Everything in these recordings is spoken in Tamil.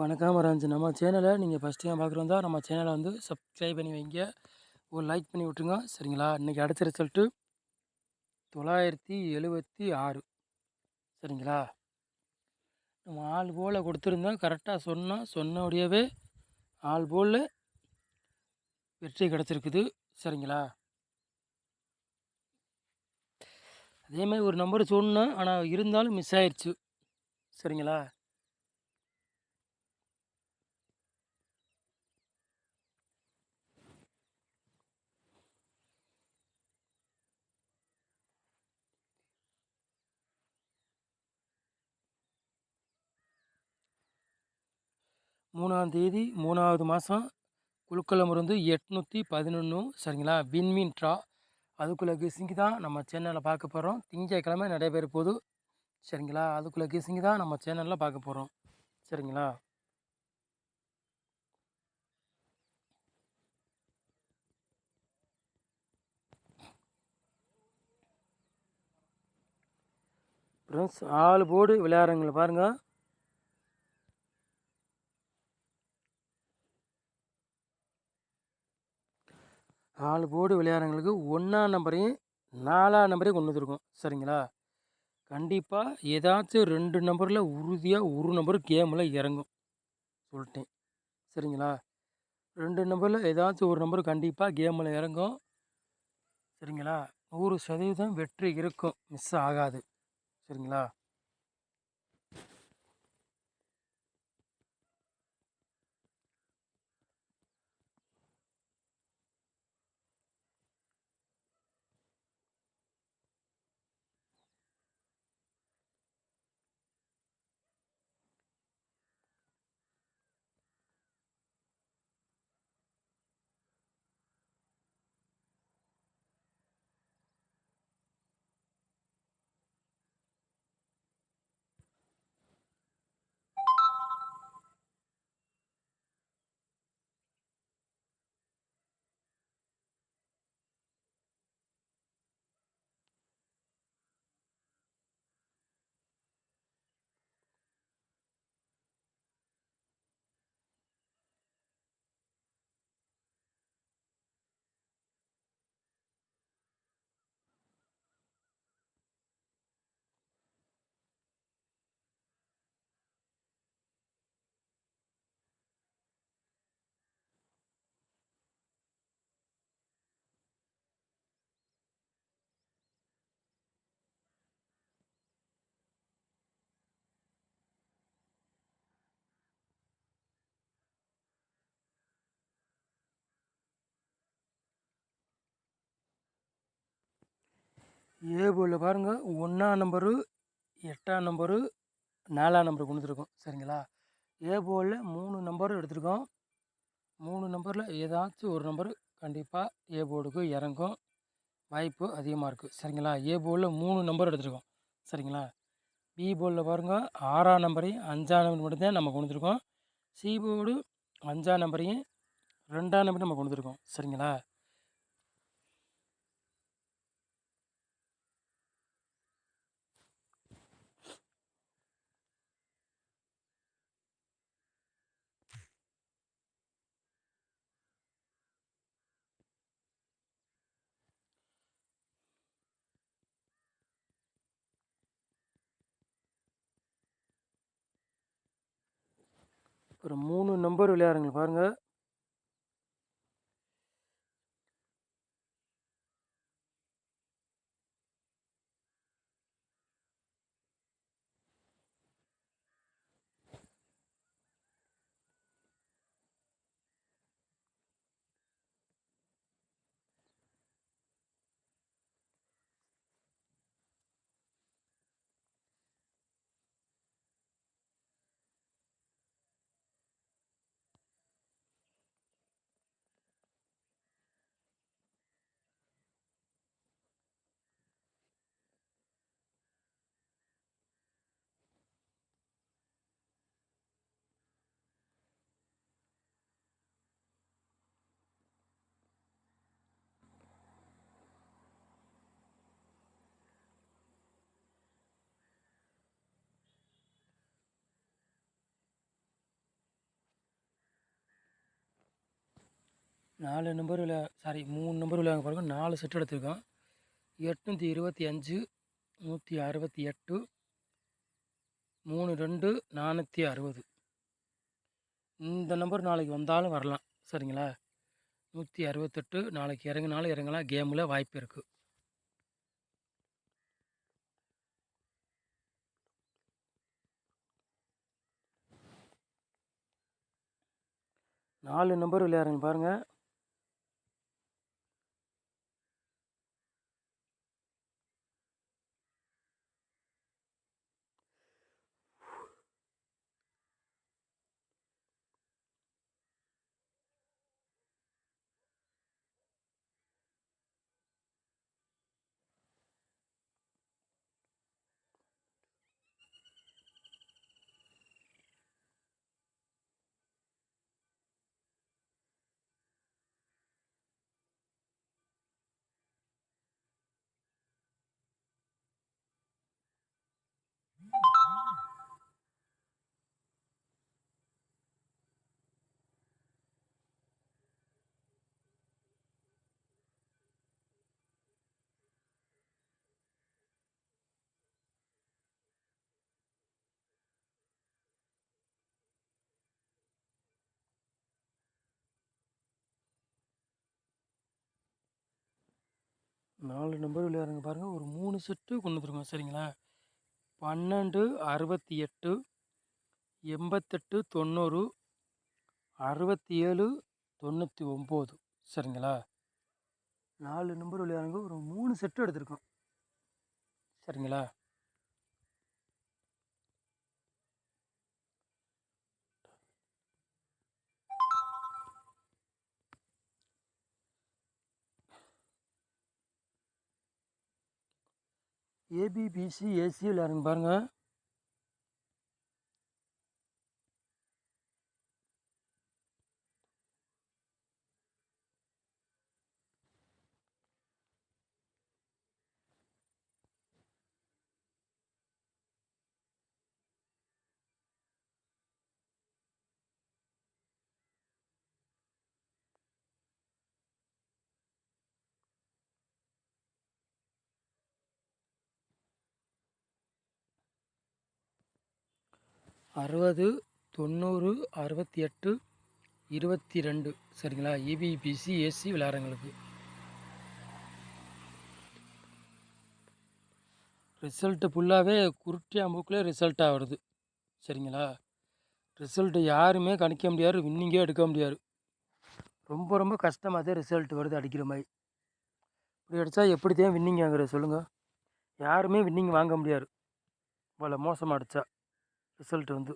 வணக்கம் வராஞ்சு நம்ம சேனலை நீங்கள் ஃபஸ்ட் டைம் பார்க்குறதா நம்ம சேனலை வந்து சப்ஸ்கிரைப் பண்ணி வைங்க, ஒரு லைக் பண்ணி விட்ருங்க சரிங்களா. இன்றைக்கி அடுத்த ரிசல்ட்டு 976 சரிங்களா. நம்ம ஆள் போல் கொடுத்துருந்தோம், கரெக்டாக சொன்னபடியாவே ஆள் போல் வெற்றி கிடச்சிருக்குது சரிங்களா. அதேமாதிரி ஒரு நம்பர் சொன்னோம், ஆனால் இருந்தாலும் மிஸ் ஆயிடுச்சு சரிங்களா. மூணாந்தேதி 3வது மாதம் குழுக்களம் இருந்து 811 சரிங்களா. வின்மின் ட்ரா அதுக்குள்ளே கெஸிங்கு தான் நம்ம சேனலில் பார்க்க போகிறோம். திங்கக்கிழமை நடைபெற போகுது சரிங்களா. அதுக்குள்ளே கெஸிங்கு தான் நம்ம சேனலில் பார்க்க போகிறோம் சரிங்களா. ஃப்ரெண்ட்ஸ் 4 போர்டு விளையாடுறவங்களை பாருங்கள். நாலு போர்டு விளையாடுறவங்களுக்கு 1ஆம் நம்பரையும் 4ஆம் நம்பரையும் கொண்டு வந்துருக்கோம் சரிங்களா. கண்டிப்பாக ஏதாச்சும் 2 நம்பரில் உறுதியாக ஒரு நம்பர் கேமில் இறங்கும் சொல்லிட்டேன் சரிங்களா. 2 நம்பரில் ஏதாச்சும் ஒரு நம்பர் கண்டிப்பாக கேமில் இறங்கும் சரிங்களா. 100% வெற்றி இருக்கும், மிஸ் ஆகாது சரிங்களா. ஏ போர்டில் பாருங்கள் 1ஆம் நம்பரு 8ஆம் நம்பரு 4ஆம் நம்பர் கொண்டு வந்துருக்கோம் சரிங்களா. ஏ போர்டில் 3 நம்பரும் எடுத்துருக்கோம். 3 நம்பரில் ஏதாச்சும் ஒரு நம்பர் கண்டிப்பாக ஏ போர்டுக்கு இறங்கும், வாய்ப்பு அதிகமாக இருக்குது சரிங்களா. ஏ போர்டில் 3 நம்பர் எடுத்துருக்கோம் சரிங்களா. பி போர்டில் பாருங்கள் 6ஆம் நம்பரையும் 5ஆம் நம்பர் மட்டும்தான் நம்ம கொண்டு வந்துருக்கோம். சி போர்டு 5ஆம் நம்பரையும் 2ஆம் நம்பரையும் நம்ம கொண்டு வந்துருக்கோம் சரிங்களா. ஒரு 3 நம்பர் விளையாடுங்க பாருங்கள். 4 நம்பர் சாரி 3 நம்பர் விளையாங்க பாருங்கள். 4 செட் எடுத்திருக்கோம். 825, 168, 32, 460. இந்த நம்பர் நாளைக்கு வந்தாலும் வரலாம். சரிங்களா? 168 நாளைக்கு இறங்கினாலும் இறங்கலாம். கேமில் வாய்ப்பு இருக்குது. நாலு நம்பர் விளையாடுங்க பாருங்கள். நாலு நம்பர் விளையாடுங்க பாருங்கள். ஒரு 3 செட்டு கொண்டு வந்துருக்கோம். சரிங்களா? 12, 68, 88, 90, 67, 99. சரிங்களா? 4 நம்பர் விளையாடுங்க. ஒரு 3 செட்டு எடுத்திருக்கோம். சரிங்களா? ஏபிபிசி ஏசி விளையாடுங்க பாருங்கள். அறுபது, 90, 68, 22. சரிங்களா? ஏபிபிசி ஏசி விளையாடுறவங்களுக்கு ரிசல்ட்டு ஃபுல்லாகவே குருட்டியாம்பூக்கில் ரிசல்ட்டாக வருது. சரிங்களா? ரிசல்ட்டு யாருமே கணிக்க முடியாது. வின்னிங்கே எடுக்க முடியாது. ரொம்ப ரொம்ப கஷ்டமாக தான் ரிசல்ட் வருது அடிக்கிற மாதிரி. இப்படி அடித்தா எப்படி தான் வின்னிங் வாங்குறது சொல்லுங்கள்? யாருமே வின்னிங் வாங்க முடியாது. இவ்வளோ மோசமாக அடித்தா ரிசல்ட் வந்து.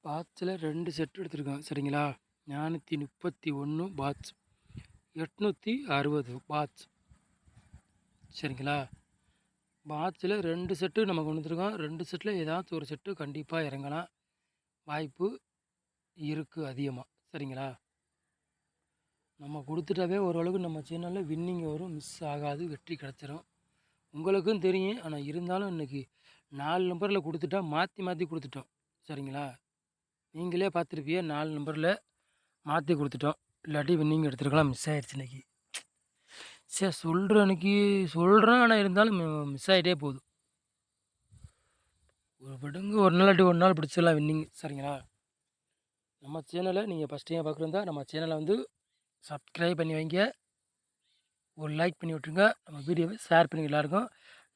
பாட்ஸில் 2 செட் எடுத்திருக்கோம் சரிங்களா. 431 பாட்ஸ், 860 பாட்ஸ் சரிங்களா. பாட்ஸில் 2 செட்டு நம்ம கொண்டு வந்துருக்கோம். 2 செட்டில் ஏதாச்சும் ஒரு செட்டு கண்டிப்பாக இறங்கலாம், வாய்ப்பு இருக்குது அதிகமாக சரிங்களா. நம்ம கொடுத்துட்டாவே ஓரளவுக்கு நம்ம சேனலில் வின்னிங் வரும், மிஸ் ஆகாது, வெற்றி கிடச்சிரும். உங்களுக்கும் தெரியும். ஆனால் இருந்தாலும் இன்றைக்கி 4 நம்பரில் கொடுத்துட்டா மாற்றி மாற்றி கொடுத்துட்டோம் சரிங்களா. நீங்களே பார்த்துருப்பிய 4 நம்பரில் மாற்றி கொடுத்துட்டோம். இல்லாட்டி வின்னிங் எடுத்துருக்கலாம், மிஸ் ஆகிடுச்சு இன்றைக்கி. சரி சொல்கிறேன், அன்றைக்கி சொல்கிறேன். ஆனால் இருந்தாலும் மிஸ் ஆகிட்டே போகுது. ஒரு விடுங்க, ஒரு நாள் ஒரு நாள் பிடிச்சிடலாம் வின்னிங் சரிங்களா. நம்ம சேனலை நீங்கள் ஃபஸ்ட் டைம் பார்க்குறதா நம்ம சேனலை வந்து சப்ஸ்கிரைப் பண்ணி வைங்க, ஒரு லைக் பண்ணி விட்ருங்க, நம்ம வீடியோவை ஷேர் பண்ணி எல்லாருக்கும்.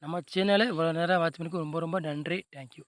நம்ம சேனலை இவ்வளோ நேரம் வாட்ச் பண்ணிக்கு ரொம்ப ரொம்ப நன்றி. தேங்க்யூ.